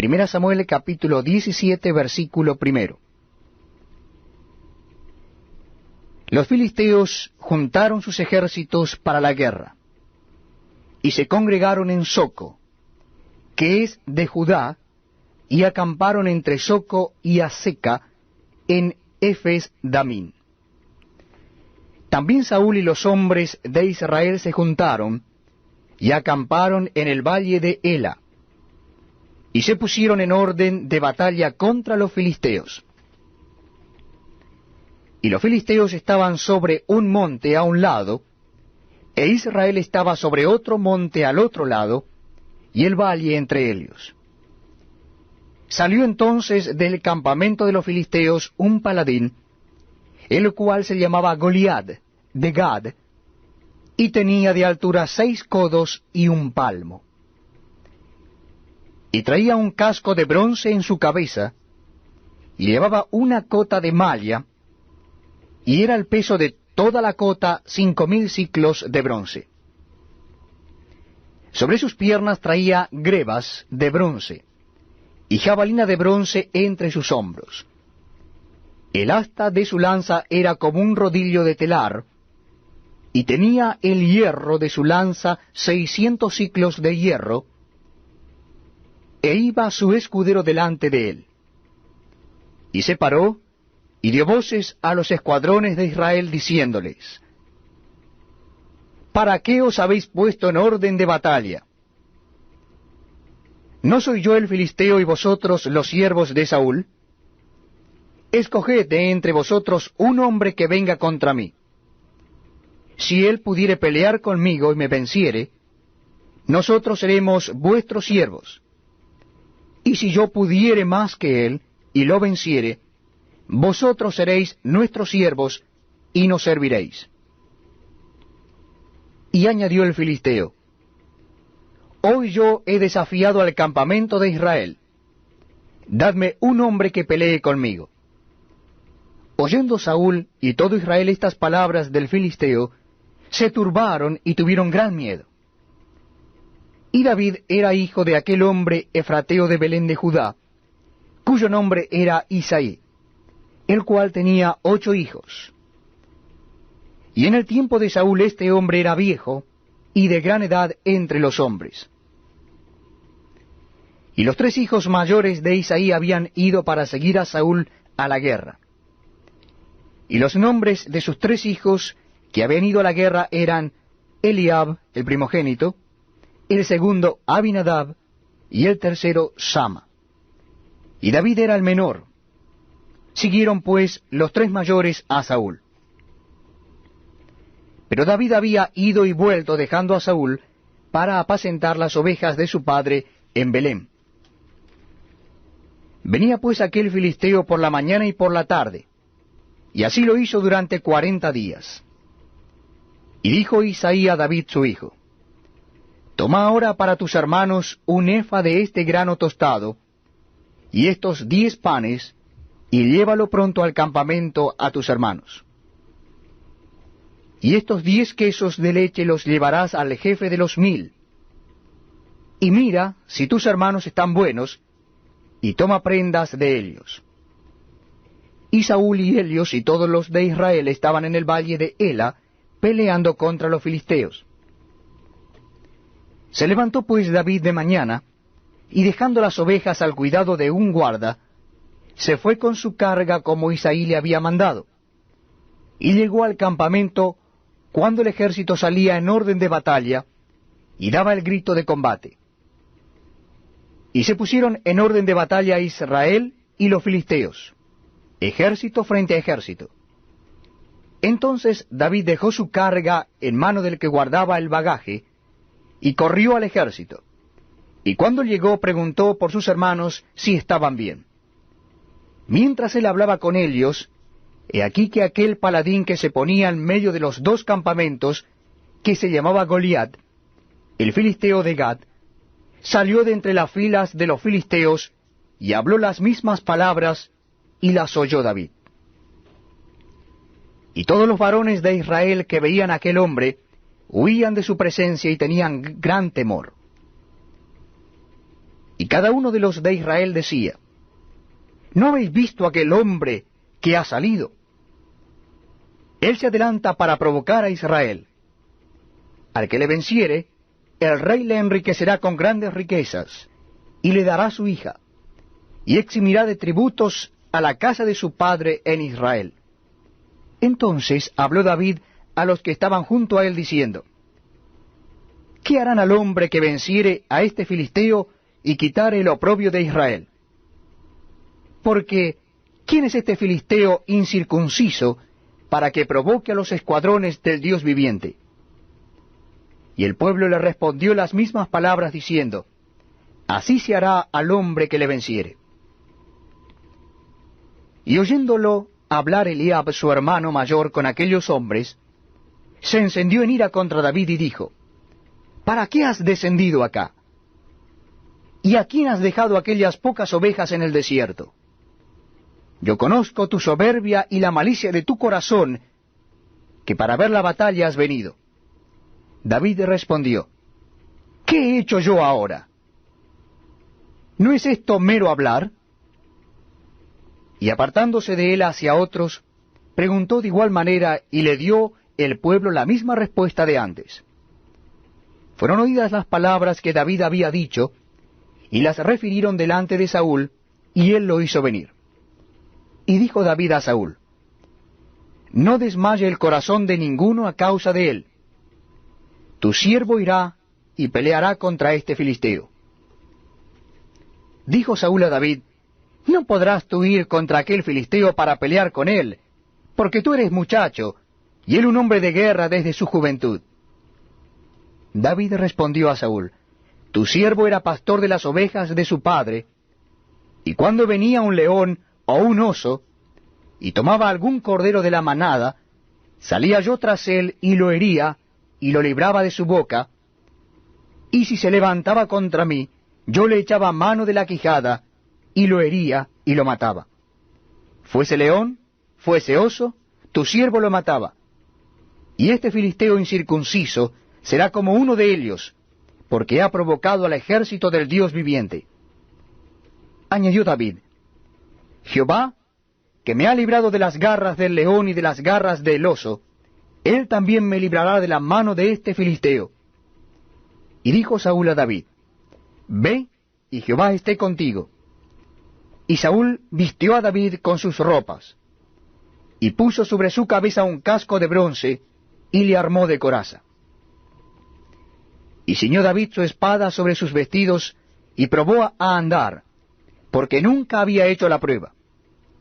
Primera Samuel capítulo 17, versículo 1. Los filisteos juntaron sus ejércitos para la guerra, y se congregaron en Soco, que es de Judá, y acamparon entre Soco y Azeca, en Efes Damín. También Saúl y los hombres de Israel se juntaron, y acamparon en el valle de Ela, y se pusieron en orden de batalla contra los filisteos. Y los filisteos estaban sobre un monte a un lado, e Israel estaba sobre otro monte al otro lado, y el valle entre ellos. Salió entonces del campamento de los filisteos un paladín, el cual se llamaba Goliat, de Gad, y tenía de altura 6 codos y 1 palmo. Y traía un casco de bronce en su cabeza, y llevaba una cota de malla, y era el peso de toda la cota 5000 siclos de bronce. Sobre sus piernas traía grebas de bronce, y jabalina de bronce entre sus hombros. El asta de su lanza era como un rodillo de telar, y tenía el hierro de su lanza 600 siclos de hierro, e iba su escudero delante de él. Y se paró, y dio voces a los escuadrones de Israel, diciéndoles: ¿Para qué os habéis puesto en orden de batalla? ¿No soy yo el filisteo y vosotros los siervos de Saúl? Escoged de entre vosotros un hombre que venga contra mí. Si él pudiere pelear conmigo y me venciere, nosotros seremos vuestros siervos. Y si yo pudiere más que él y lo venciere, vosotros seréis nuestros siervos y nos serviréis. Y añadió el filisteo: Hoy yo he desafiado al campamento de Israel. Dadme un hombre que pelee conmigo. Oyendo Saúl y todo Israel estas palabras del filisteo, se turbaron y tuvieron gran miedo. Y David era hijo de aquel hombre efrateo de Belén de Judá, cuyo nombre era Isaí, el cual tenía 8 hijos. Y en el tiempo de Saúl este hombre era viejo, y de gran edad entre los hombres. Y los 3 hijos mayores de Isaí habían ido para seguir a Saúl a la guerra. Y los nombres de sus 3 hijos que habían ido a la guerra eran Eliab, el primogénito, el segundo Abinadab, y el tercero Sama. Y David era el menor. Siguieron pues los 3 mayores a Saúl. Pero David había ido y vuelto dejando a Saúl para apacentar las ovejas de su padre en Belén. Venía pues aquel filisteo por la mañana y por la tarde, y así lo hizo durante 40 días. Y dijo Isaí a David su hijo: Toma ahora para tus hermanos un efa de este grano tostado, y estos 10 panes, y llévalo pronto al campamento a tus hermanos. Y estos 10 quesos de leche los llevarás al jefe de los 1000. Y mira si tus hermanos están buenos, y toma prendas de ellos. Y Saúl y ellos y todos los de Israel estaban en el valle de Ela, peleando contra los filisteos. Se levantó pues David de mañana, y dejando las ovejas al cuidado de un guarda, se fue con su carga como Isaí le había mandado, y llegó al campamento cuando el ejército salía en orden de batalla, y daba el grito de combate. Y se pusieron en orden de batalla Israel y los filisteos, ejército frente a ejército. Entonces David dejó su carga en mano del que guardaba el bagaje, y corrió al ejército. Y cuando llegó preguntó por sus hermanos si estaban bien. Mientras él hablaba con ellos, he aquí que aquel paladín que se ponía en medio de los 2 campamentos, que se llamaba Goliat, el filisteo de Gad, salió de entre las filas de los filisteos, y habló las mismas palabras, y las oyó David. Y todos los varones de Israel que veían a aquel hombre, huían de su presencia y tenían gran temor. Y cada uno de los de Israel decía: ¿No habéis visto aquel hombre que ha salido? Él se adelanta para provocar a Israel. Al que le venciere, el rey le enriquecerá con grandes riquezas, y le dará su hija, y eximirá de tributos a la casa de su padre en Israel. Entonces habló David a los que estaban junto a él, diciendo: ¿Qué harán al hombre que venciere a este filisteo y quitare el oprobio de Israel? Porque, ¿quién es este filisteo incircunciso para que provoque a los escuadrones del Dios viviente? Y el pueblo le respondió las mismas palabras, diciendo: Así se hará al hombre que le venciere. Y oyéndolo hablar Eliab, su hermano mayor, con aquellos hombres, se encendió en ira contra David y dijo: ¿Para qué has descendido acá? ¿Y a quién has dejado aquellas pocas ovejas en el desierto? Yo conozco tu soberbia y la malicia de tu corazón, que para ver la batalla has venido. David respondió: ¿Qué he hecho yo ahora? ¿No es esto mero hablar? Y apartándose de él hacia otros, preguntó de igual manera, y le dio el pueblo la misma respuesta de antes. Fueron oídas las palabras que David había dicho, y las refirieron delante de Saúl, y él lo hizo venir. Y dijo David a Saúl: No desmaye el corazón de ninguno a causa de él. Tu siervo irá y peleará contra este filisteo. Dijo Saúl a David: No podrás tú ir contra aquel filisteo para pelear con él, porque tú eres muchacho, y él un hombre de guerra desde su juventud. David respondió a Saúl: Tu siervo era pastor de las ovejas de su padre, y cuando venía un león o un oso, y tomaba algún cordero de la manada, salía yo tras él y lo hería, y lo libraba de su boca, y si se levantaba contra mí, yo le echaba mano de la quijada, y lo hería y lo mataba. Fuese león, fuese oso, tu siervo lo mataba. Y este filisteo incircunciso será como uno de ellos, porque ha provocado al ejército del Dios viviente. Añadió David: Jehová, que me ha librado de las garras del león y de las garras del oso, él también me librará de la mano de este filisteo. Y dijo Saúl a David: Ve, y Jehová esté contigo. Y Saúl vistió a David con sus ropas, y puso sobre su cabeza un casco de bronce, y le armó de coraza. Y ciñó David su espada sobre sus vestidos, y probó a andar, porque nunca había hecho la prueba.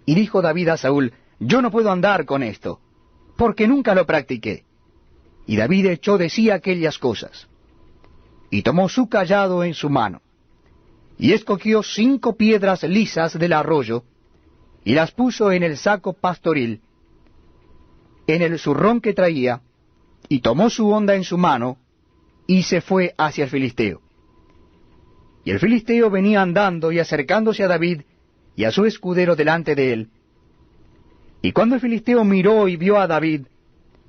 Y dijo David a Saúl: Yo no puedo andar con esto, porque nunca lo practiqué. Y David echó de sí aquellas cosas. Y tomó su cayado en su mano, y escogió 5 piedras lisas del arroyo, y las puso en el saco pastoril, en el zurrón que traía, y tomó su honda en su mano, y se fue hacia el filisteo. Y el filisteo venía andando y acercándose a David y a su escudero delante de él. Y cuando el filisteo miró y vio a David,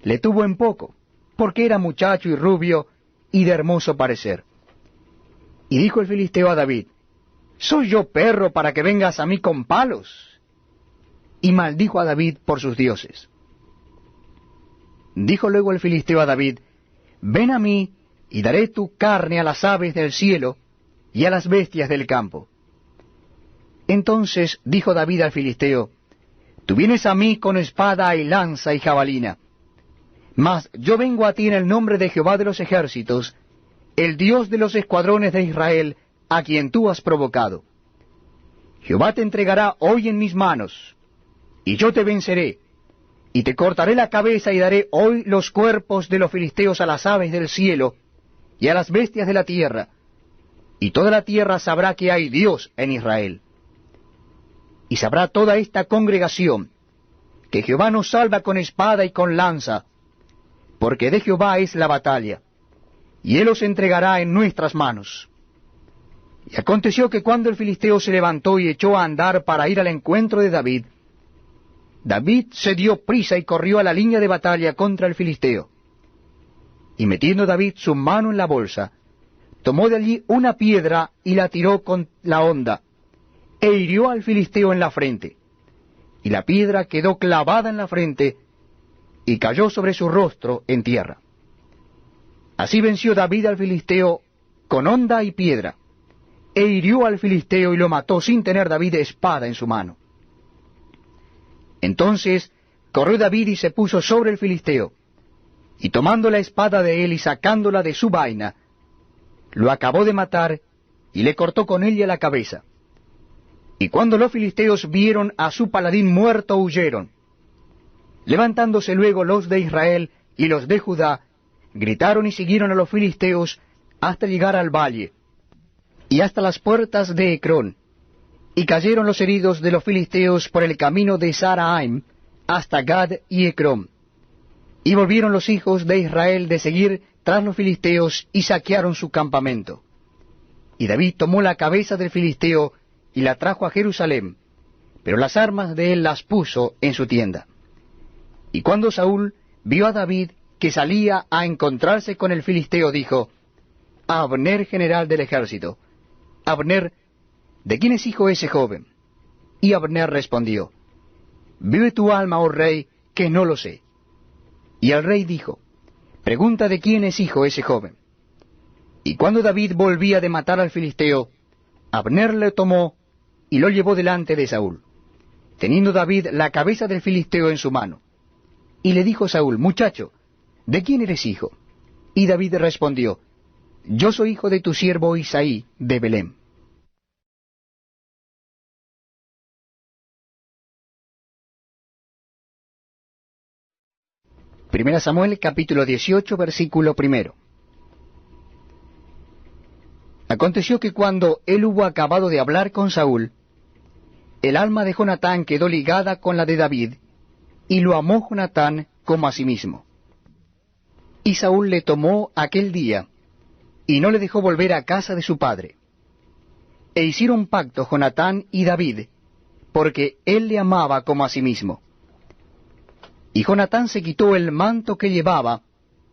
le tuvo en poco, porque era muchacho y rubio, y de hermoso parecer. Y dijo el filisteo a David: ¿Soy yo perro para que vengas a mí con palos? Y maldijo a David por sus dioses. Dijo luego el filisteo a David: Ven a mí, y daré tu carne a las aves del cielo y a las bestias del campo. Entonces dijo David al filisteo: Tú vienes a mí con espada y lanza y jabalina, mas yo vengo a ti en el nombre de Jehová de los ejércitos, el Dios de los escuadrones de Israel, a quien tú has provocado. Jehová te entregará hoy en mis manos, y yo te venceré, y te cortaré la cabeza, y daré hoy los cuerpos de los filisteos a las aves del cielo y a las bestias de la tierra, y toda la tierra sabrá que hay Dios en Israel. Y sabrá toda esta congregación que Jehová nos salva con espada y con lanza, porque de Jehová es la batalla, y él os entregará en nuestras manos. Y aconteció que cuando el filisteo se levantó y echó a andar para ir al encuentro de David, David se dio prisa y corrió a la línea de batalla contra el filisteo. Y metiendo David su mano en la bolsa, tomó de allí una piedra y la tiró con la honda, e hirió al filisteo en la frente. Y la piedra quedó clavada en la frente, y cayó sobre su rostro en tierra. Así venció David al filisteo con honda y piedra, e hirió al filisteo y lo mató sin tener David espada en su mano. Entonces corrió David y se puso sobre el filisteo, y tomando la espada de él y sacándola de su vaina, lo acabó de matar y le cortó con ella la cabeza. Y cuando los filisteos vieron a su paladín muerto, huyeron. Levantándose luego los de Israel y los de Judá, gritaron y siguieron a los filisteos hasta llegar al valle, y hasta las puertas de Ecrón, y cayeron los heridos de los filisteos por el camino de Saraim hasta Gad y Ecrón. Y volvieron los hijos de Israel de seguir tras los filisteos y saquearon su campamento. Y David tomó la cabeza del filisteo y la trajo a Jerusalén, pero las armas de él las puso en su tienda. Y cuando Saúl vio a David que salía a encontrarse con el filisteo, dijo a Abner, general del ejército: Abner, ¿de quién es hijo ese joven? Y Abner respondió: Vive tu alma, oh rey, que no lo sé. Y el rey dijo: Pregunta de quién es hijo ese joven. Y cuando David volvía de matar al filisteo, Abner le tomó y lo llevó delante de Saúl, teniendo David la cabeza del filisteo en su mano. Y le dijo Saúl: Muchacho, ¿de quién eres hijo? Y David respondió: Yo soy hijo de tu siervo Isaí de Belén. Primera Samuel, capítulo 18, versículo 1. Aconteció que cuando él hubo acabado de hablar con Saúl, el alma de Jonatán quedó ligada con la de David, y lo amó Jonatán como a sí mismo. Y Saúl le tomó aquel día, y no le dejó volver a casa de su padre. E hicieron pacto Jonatán y David, porque él le amaba como a sí mismo. Y Jonatán se quitó el manto que llevaba,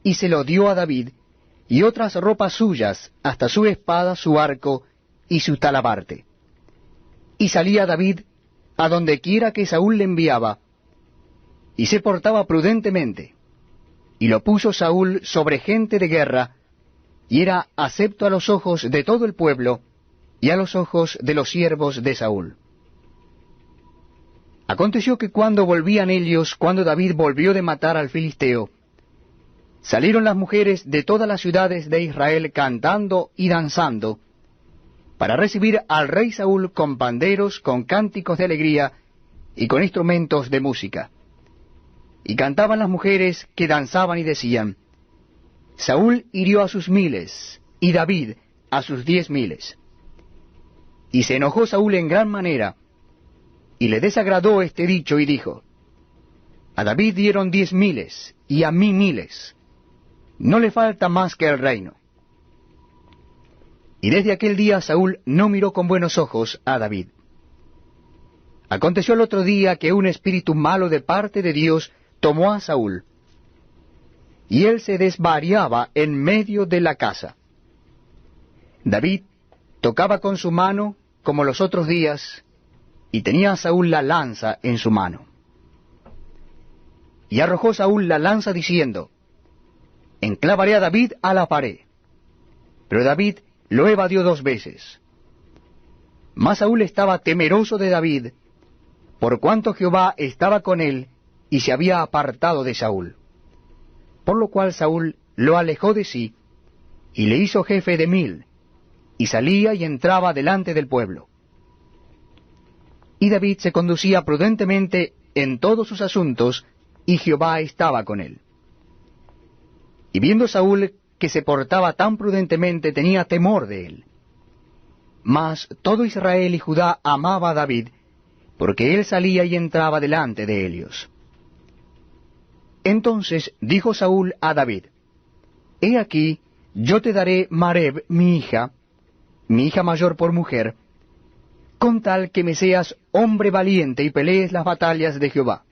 y se lo dio a David, y otras ropas suyas, hasta su espada, su arco, y su talabarte. Y salía David a donde quiera que Saúl le enviaba, y se portaba prudentemente. Y lo puso Saúl sobre gente de guerra, y era acepto a los ojos de todo el pueblo, y a los ojos de los siervos de Saúl. Aconteció que cuando volvían ellos, cuando David volvió de matar al filisteo, salieron las mujeres de todas las ciudades de Israel cantando y danzando, para recibir al rey Saúl con panderos, con cánticos de alegría y con instrumentos de música. Y cantaban las mujeres que danzaban y decían: Saúl hirió a sus 1000, y David a sus 10.000. Y se enojó Saúl en gran manera, y le desagradó este dicho, y dijo: A David dieron 10.000, y a mí 1000. No le falta más que el reino. Y desde aquel día Saúl no miró con buenos ojos a David. Aconteció el otro día que un espíritu malo de parte de Dios tomó a Saúl, y él se desvariaba en medio de la casa. David tocaba con su mano como los otros días, y tenía Saúl la lanza en su mano. Y arrojó Saúl la lanza diciendo: Enclavaré a David a la pared. Pero David lo evadió 2 veces. Mas Saúl estaba temeroso de David, por cuanto Jehová estaba con él, y se había apartado de Saúl. Por lo cual Saúl lo alejó de sí, y le hizo jefe de 1000, y salía y entraba delante del pueblo. Y David se conducía prudentemente en todos sus asuntos, y Jehová estaba con él. Y viendo Saúl que se portaba tan prudentemente, tenía temor de él. Mas todo Israel y Judá amaba a David, porque él salía y entraba delante de ellos. Entonces dijo Saúl a David: He aquí, yo te daré Mareb, mi hija mayor por mujer, con tal que me seas hombre valiente y pelees las batallas de Jehová.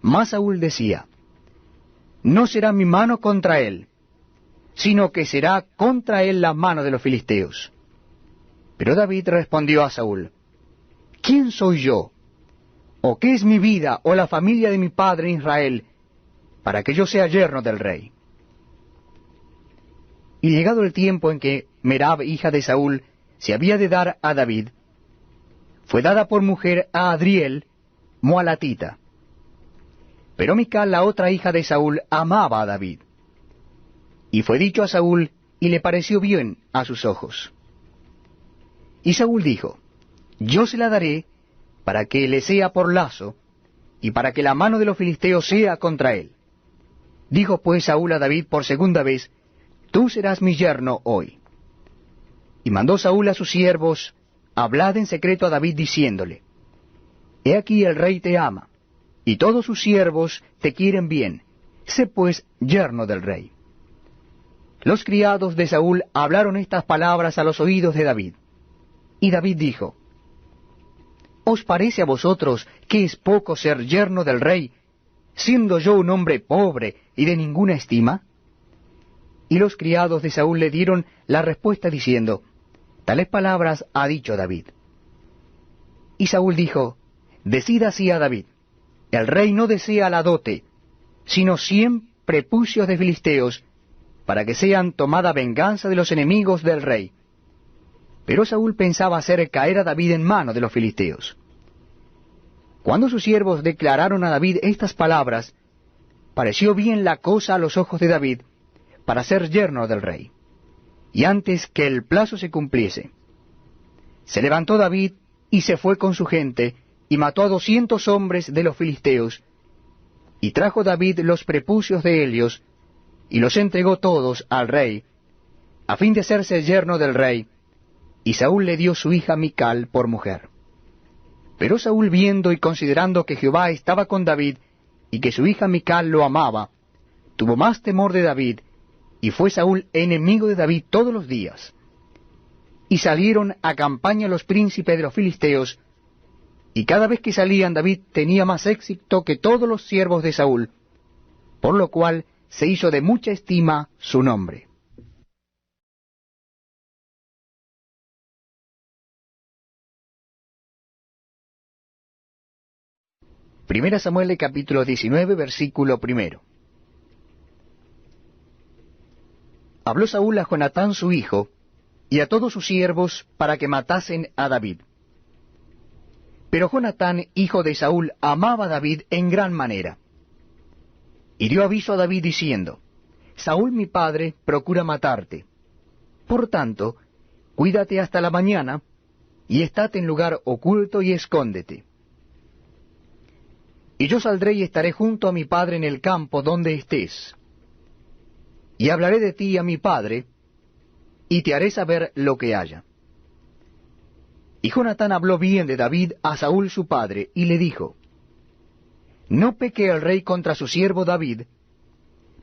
Mas Saúl decía: No será mi mano contra él, sino que será contra él la mano de los filisteos. Pero David respondió a Saúl: ¿Quién soy yo? ¿O qué es mi vida o la familia de mi padre Israel, para que yo sea yerno del rey? Y llegado el tiempo en que Merab, hija de Saúl, se había de dar a David, fue dada por mujer a Adriel, moalatita. Pero Mical, la otra hija de Saúl, amaba a David. Y fue dicho a Saúl, y le pareció bien a sus ojos. Y Saúl dijo: Yo se la daré, para que le sea por lazo, y para que la mano de los filisteos sea contra él. Dijo pues Saúl a David por segunda vez: Tú serás mi yerno hoy. Y mandó Saúl a sus siervos: Hablad en secreto a David diciéndole: He aquí el rey te ama, y todos sus siervos te quieren bien, sé pues yerno del rey. Los criados de Saúl hablaron estas palabras a los oídos de David. Y David dijo: ¿Os parece a vosotros que es poco ser yerno del rey, siendo yo un hombre pobre y de ninguna estima? Y los criados de Saúl le dieron la respuesta diciendo: Tales palabras ha dicho David. Y Saúl dijo: Decid así a David: El rey no desea la dote, sino 100 prepucios de filisteos, para que sean tomada venganza de los enemigos del rey. Pero Saúl pensaba hacer caer a David en mano de los filisteos. Cuando sus siervos declararon a David estas palabras, pareció bien la cosa a los ojos de David para ser yerno del rey. Y antes que el plazo se cumpliese, se levantó David y se fue con su gente, y mató a 200 hombres de los filisteos, y trajo David los prepucios de ellos, y los entregó todos al rey, a fin de hacerse yerno del rey, y Saúl le dio su hija Mical por mujer. Pero Saúl, viendo y considerando que Jehová estaba con David, y que su hija Mical lo amaba, tuvo más temor de David, y fue Saúl enemigo de David todos los días. Y salieron a campaña los príncipes de los filisteos, y cada vez que salían David tenía más éxito que todos los siervos de Saúl, por lo cual se hizo de mucha estima su nombre. Primera Samuel capítulo 19, versículo 1. Habló Saúl a Jonatán su hijo, y a todos sus siervos, para que matasen a David. Pero Jonatán, hijo de Saúl, amaba a David en gran manera. Y dio aviso a David diciendo: Saúl mi padre procura matarte. Por tanto, cuídate hasta la mañana, y estate en lugar oculto y escóndete. Y yo saldré y estaré junto a mi padre en el campo donde estés. Y hablaré de ti a mi padre, y te haré saber lo que haya. Y Jonatán habló bien de David a Saúl su padre, y le dijo: No peque el rey contra su siervo David,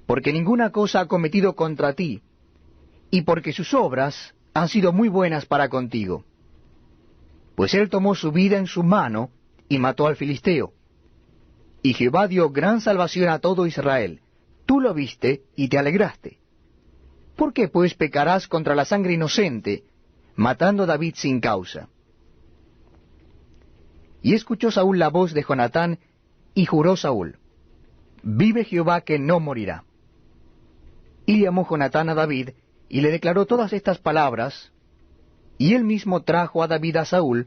porque ninguna cosa ha cometido contra ti, y porque sus obras han sido muy buenas para contigo. Pues él tomó su vida en su mano, y mató al filisteo. Y Jehová dio gran salvación a todo Israel. Tú lo viste y te alegraste. ¿Por qué pues pecarás contra la sangre inocente, matando a David sin causa? Y escuchó Saúl la voz de Jonatán, y juró Saúl: Vive Jehová que no morirá. Y llamó Jonatán a David, y le declaró todas estas palabras, y él mismo trajo a David a Saúl,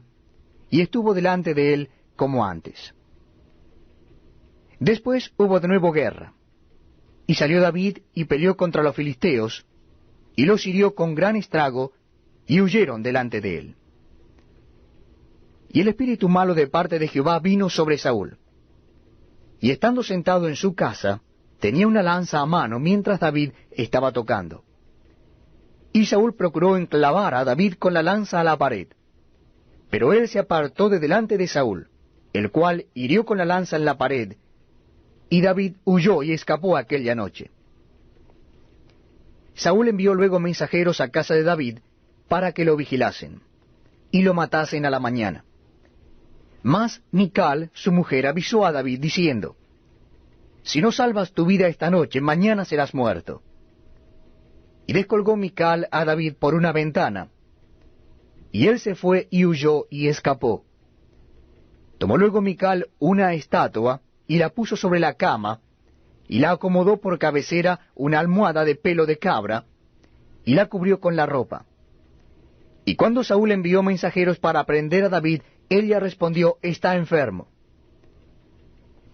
y estuvo delante de él como antes. Después hubo de nuevo guerra, y salió David y peleó contra los filisteos, y los hirió con gran estrago, y huyeron delante de él. Y el espíritu malo de parte de Jehová vino sobre Saúl. Y estando sentado en su casa, tenía una lanza a mano mientras David estaba tocando. Y Saúl procuró enclavar a David con la lanza a la pared. Pero él se apartó de delante de Saúl, el cual hirió con la lanza en la pared, y David huyó y escapó aquella noche. Saúl envió luego mensajeros a casa de David para que lo vigilasen, y lo matasen a la mañana. Mas Mical, su mujer, avisó a David, diciendo: Si no salvas tu vida esta noche, mañana serás muerto. y descolgó Mical a David por una ventana. Y él se fue y huyó y escapó. Tomó luego Mical una estatua y la puso sobre la cama, y la acomodó por cabecera una almohada de pelo de cabra, y la cubrió con la ropa. Y cuando Saúl envió mensajeros para prender a David, ella respondió: está enfermo.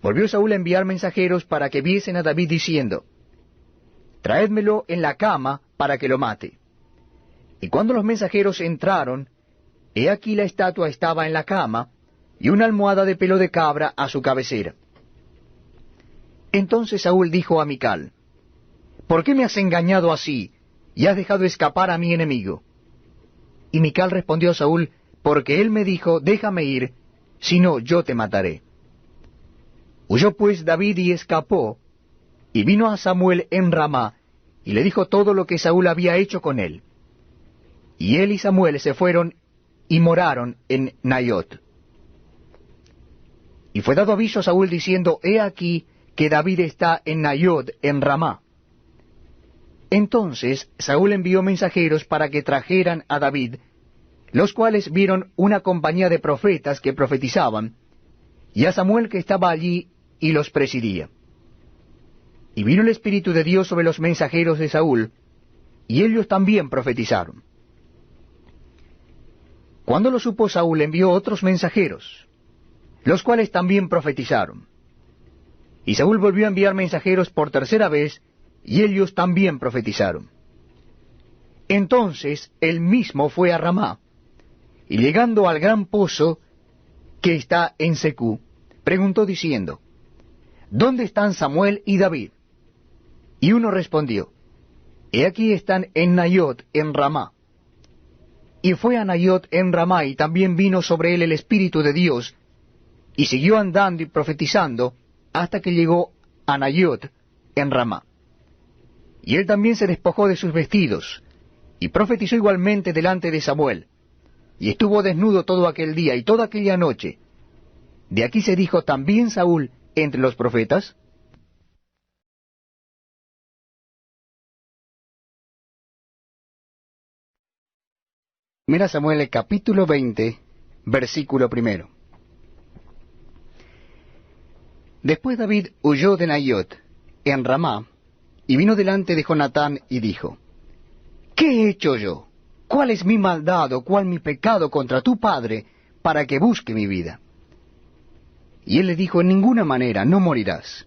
Volvió Saúl a enviar mensajeros para que viesen a David, diciendo: traédmelo en la cama para que lo mate. Y cuando los mensajeros entraron, he aquí la estatua estaba en la cama, y una almohada de pelo de cabra a su cabecera. Entonces Saúl dijo a Mical: ¿por qué me has engañado así, y has dejado escapar a mi enemigo? Y Mical respondió a Saúl: porque él me dijo: déjame ir, si no, yo te mataré. Huyó pues David y escapó, y vino a Samuel en Ramá, y le dijo todo lo que Saúl había hecho con él. Y él y Samuel se fueron y moraron en Naiot. Y fue dado aviso a Saúl diciendo: he aquí que David está en Naiot en Ramá. Entonces Saúl envió mensajeros para que trajeran a David, los cuales vieron una compañía de profetas que profetizaban, y a Samuel que estaba allí y los presidía. Y vino el Espíritu de Dios sobre los mensajeros de Saúl, y ellos también profetizaron. Cuando lo supo Saúl, envió otros mensajeros, los cuales también profetizaron. Y Saúl volvió a enviar mensajeros por tercera vez, y ellos también profetizaron. Entonces él mismo fue a Ramá, y llegando al gran pozo que está en Secú, preguntó diciendo: ¿dónde están Samuel y David? Y uno respondió: he aquí están en Naiot en Ramá. Y fue a Naiot en Ramá, y también vino sobre él el Espíritu de Dios, y siguió andando y profetizando, hasta que llegó a Naiot en Ramá. Y él también se despojó de sus vestidos, y profetizó igualmente delante de Samuel, y estuvo desnudo todo aquel día y toda aquella noche. De aquí se dijo: ¿también Saúl entre los profetas? Mira Samuel el capítulo 20, versículo 1. Después David huyó de Naiot en Ramá, y vino delante de Jonatán y dijo: ¿qué he hecho yo? ¿Cuál es mi maldad o cuál mi pecado contra tu padre, para que busque mi vida? Y él le dijo: en ninguna manera, no morirás.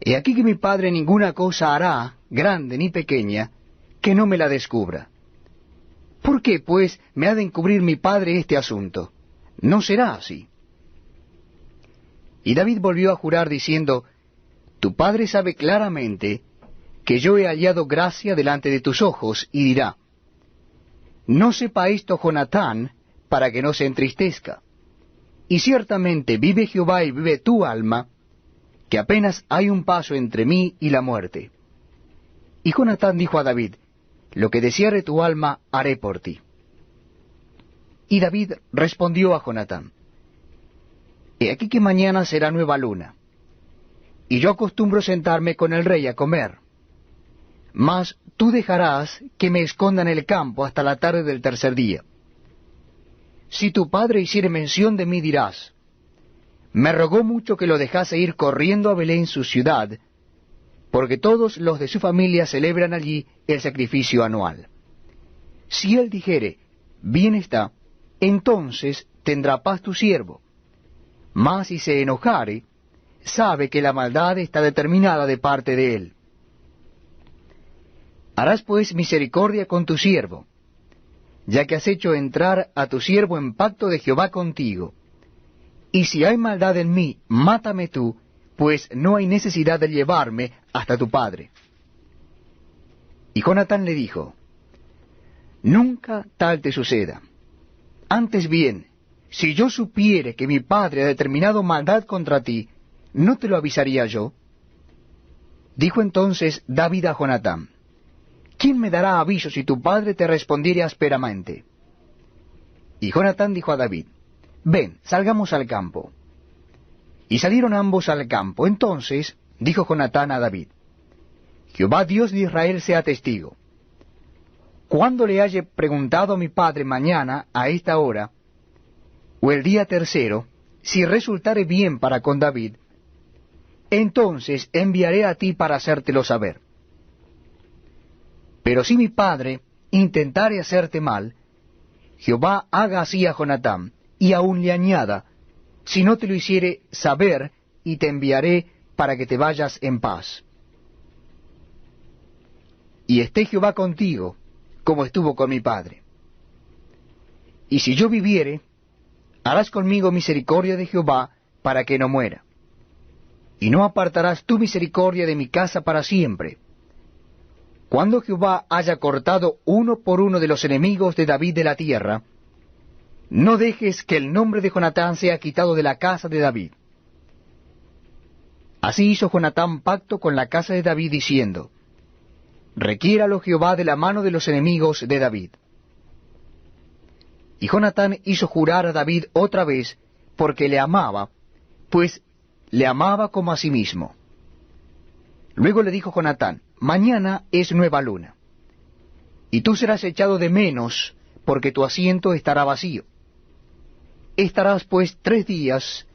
He aquí que mi padre ninguna cosa hará, grande ni pequeña, que no me la descubra. ¿Por qué, pues, me ha de encubrir mi padre este asunto? No será así. Y David volvió a jurar diciendo: tu padre sabe claramente que yo he hallado gracia delante de tus ojos, y dirá: no sepa esto Jonatán, para que no se entristezca. Y ciertamente vive Jehová y vive tu alma, que apenas hay un paso entre mí y la muerte. Y Jonatán dijo a David: lo que deseare tu alma haré por ti. Y David respondió a Jonatán: he aquí que mañana será nueva luna, y yo acostumbro sentarme con el rey a comer. Mas tú dejarás que me esconda en el campo hasta la tarde del tercer día. Si tu padre hiciere mención de mí, dirás: me rogó mucho que lo dejase ir corriendo a Belén su ciudad, porque todos los de su familia celebran allí el sacrificio anual. Si él dijere: bien está, entonces tendrá paz tu siervo. Mas si se enojare, sabe que la maldad está determinada de parte de él. Harás pues misericordia con tu siervo, ya que has hecho entrar a tu siervo en pacto de Jehová contigo. Y si hay maldad en mí, mátame tú, pues no hay necesidad de llevarme hasta tu padre. Y Jonatán le dijo: nunca tal te suceda. Antes bien, si yo supiere que mi padre ha determinado maldad contra ti, ¿no te lo avisaría yo? Dijo entonces David a Jonatán: ¿quién me dará aviso si tu padre te respondiere ásperamente? Y Jonatán dijo a David: ven, salgamos al campo. Y salieron ambos al campo. Entonces dijo Jonatán a David: Jehová Dios de Israel sea testigo, cuando le haya preguntado a mi padre mañana a esta hora, o el día tercero, si resultare bien para con David, entonces enviaré a ti para hacértelo saber. Pero si mi padre intentare hacerte mal, Jehová haga así a Jonatán, y aún le añada, si no te lo hiciere saber, y te enviaré para que te vayas en paz. Y esté Jehová contigo, como estuvo con mi padre. Y si yo viviere, harás conmigo misericordia de Jehová, para que no muera. Y no apartarás tu misericordia de mi casa para siempre. Cuando Jehová haya cortado uno por uno de los enemigos de David de la tierra, no dejes que el nombre de Jonatán sea quitado de la casa de David. Así hizo Jonatán pacto con la casa de David, diciendo, requiéralo Jehová de la mano de los enemigos de David. Y Jonatán hizo jurar a David otra vez, porque le amaba, pues le amaba como a sí mismo. Luego le dijo Jonatán, mañana es nueva luna, y tú serás echado de menos, porque tu asiento estará vacío. Estarás pues 3 días,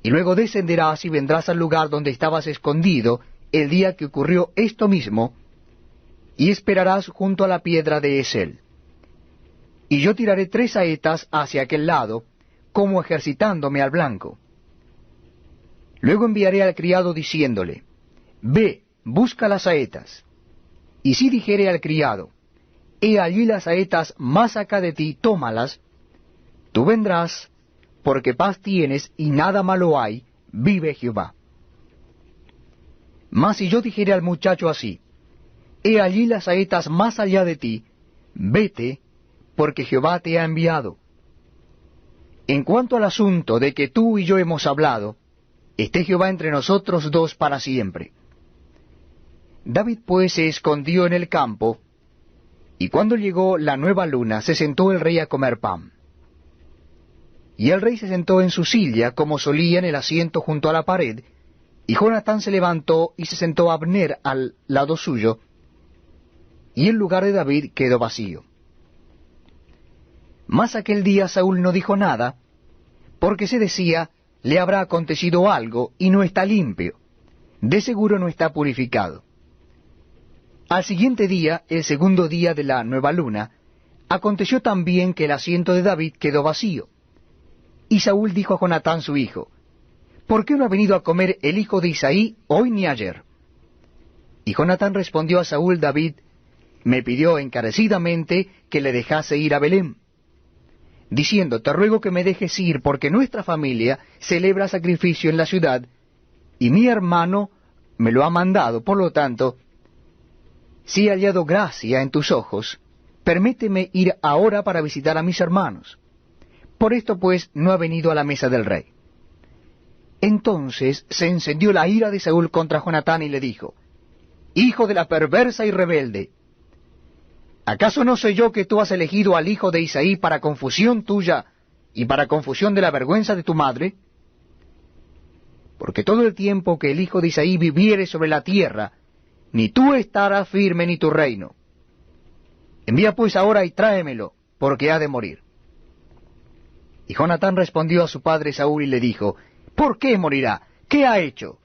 y luego descenderás y vendrás al lugar donde estabas escondido el día que ocurrió esto mismo, y esperarás junto a la piedra de Esel. Y yo tiraré 3 saetas hacia aquel lado, como ejercitándome al blanco. Luego enviaré al criado diciéndole, ve, busca las saetas. Y si dijere al criado, he allí las saetas más acá de ti, tómalas, tú vendrás, porque paz tienes y nada malo hay, vive Jehová. Mas si yo dijere al muchacho así, he allí las saetas más allá de ti, vete, porque Jehová te ha enviado. En cuanto al asunto de que tú y yo hemos hablado, esté Jehová entre nosotros 2 para siempre. David pues se escondió en el campo, y cuando llegó la nueva luna, se sentó el rey a comer pan. Y el rey se sentó en su silla, como solía en el asiento junto a la pared, y Jonatán se levantó y se sentó Abner al lado suyo, y el lugar de David quedó vacío. Mas aquel día Saúl no dijo nada, porque se decía, le habrá acontecido algo, y no está limpio, de seguro no está purificado. Al siguiente día, el segundo día de la nueva luna, aconteció también que el asiento de David quedó vacío. Y Saúl dijo a Jonatán su hijo, ¿por qué no ha venido a comer el hijo de Isaí hoy ni ayer? Y Jonatán respondió a Saúl, David me pidió encarecidamente que le dejase ir a Belén, diciendo, te ruego que me dejes ir, porque nuestra familia celebra sacrificio en la ciudad, y mi hermano me lo ha mandado. Por lo tanto, si he hallado gracia en tus ojos, permíteme ir ahora para visitar a mis hermanos. Por esto pues no ha venido a la mesa del rey. Entonces se encendió la ira de Saúl contra Jonatán y le dijo, hijo de la perversa y rebelde, ¿acaso no sé yo que tú has elegido al hijo de Isaí para confusión tuya y para confusión de la vergüenza de tu madre? Porque todo el tiempo que el hijo de Isaí viviere sobre la tierra, ni tú estarás firme ni tu reino. Envía pues ahora y tráemelo, porque ha de morir. Y Jonatán respondió a su padre Saúl y le dijo, ¿por qué morirá? ¿Qué ha hecho?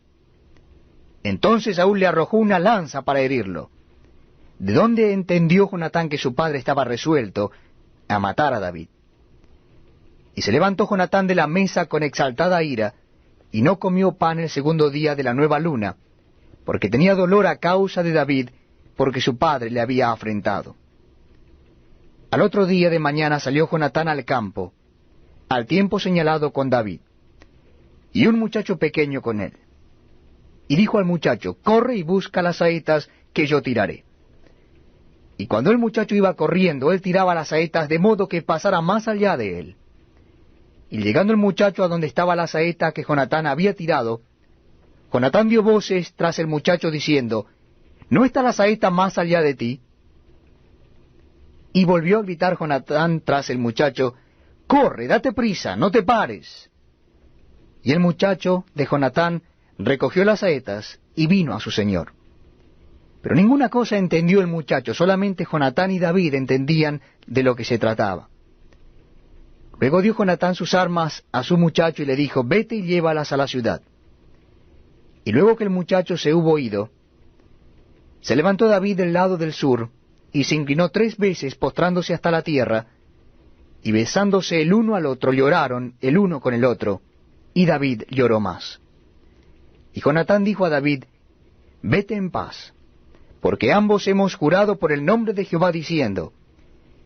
Entonces Saúl le arrojó una lanza para herirlo. ¿De dónde entendió Jonatán que su padre estaba resuelto a matar a David? Y se levantó Jonatán de la mesa con exaltada ira, y no comió pan el segundo día de la nueva luna, porque tenía dolor a causa de David, porque su padre le había afrentado. Al otro día de mañana salió Jonatán al campo, al tiempo señalado con David, y un muchacho pequeño con él. Y dijo al muchacho, corre y busca las saetas que yo tiraré. Y cuando el muchacho iba corriendo, él tiraba las saetas de modo que pasara más allá de él. Y llegando el muchacho a donde estaba la saeta que Jonatán había tirado, Jonatán dio voces tras el muchacho diciendo, ¿no está la saeta más allá de ti? Y volvió a gritar Jonatán tras el muchacho, corre, date prisa, no te pares. Y el muchacho de Jonatán recogió las saetas y vino a su señor. Pero ninguna cosa entendió el muchacho, solamente Jonatán y David entendían de lo que se trataba. Luego dio Jonatán sus armas a su muchacho y le dijo, vete y llévalas a la ciudad. Y luego que el muchacho se hubo ido, se levantó David del lado del sur, y se inclinó 3 veces postrándose hasta la tierra, y besándose el uno al otro lloraron el uno con el otro, y David lloró más. Y Jonatán dijo a David, vete en paz, porque ambos hemos jurado por el nombre de Jehová diciendo,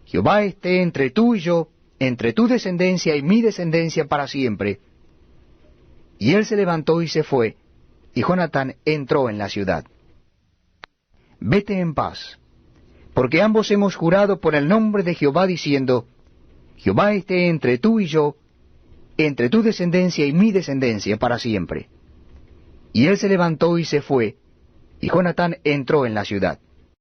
Jehová esté entre tú y yo, entre tu descendencia y mi descendencia para siempre. Y él se levantó y se fue, y Jonatán entró en la ciudad. Vete en paz, porque ambos hemos jurado por el nombre de Jehová diciendo, Jehová esté entre tú y yo, entre tu descendencia y mi descendencia para siempre. Y él se levantó y se fue, y Jonatán entró en la ciudad.